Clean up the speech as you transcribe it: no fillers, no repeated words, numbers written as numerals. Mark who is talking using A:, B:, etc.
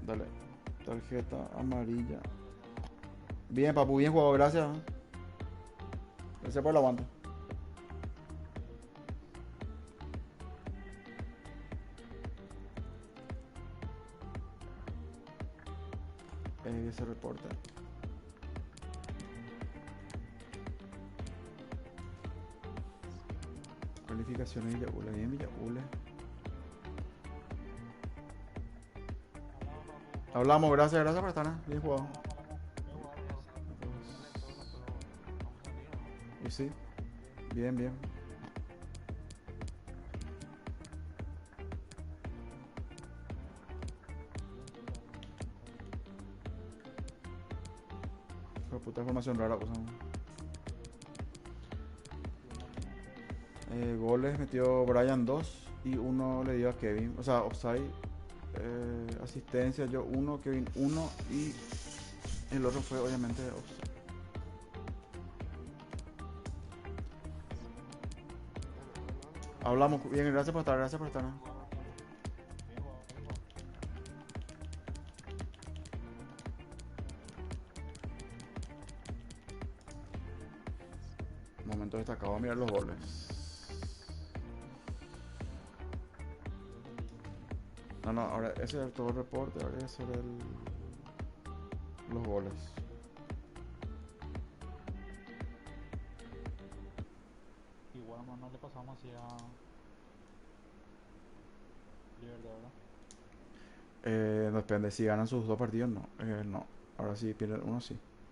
A: Dale. Tarjeta amarilla. Bien, papu, bien jugado, gracias. Gracias por el aguante. Que se reporte. Cualificaciones Villagule. Bien, Villagule. Hablamos, gracias, gracias por estar. Bien jugado. Y sí, bien, bien. Fue puta información rara, cosa. Goles metió Brian 2 y uno le dio a Kevin. O sea, offside. Asistencia yo uno, Kevin uno y el otro fue obviamente offside. Hablamos bien, gracias por estar, gracias por estar. Momento destacado a mirar los goles. No, no, ahora ese es todo el reporte, ahora ese es los goles.
B: Igual no le pasamos así a River, de verdad.
A: No depende, si ganan sus dos partidos, no. No, ahora sí pierden uno, sí.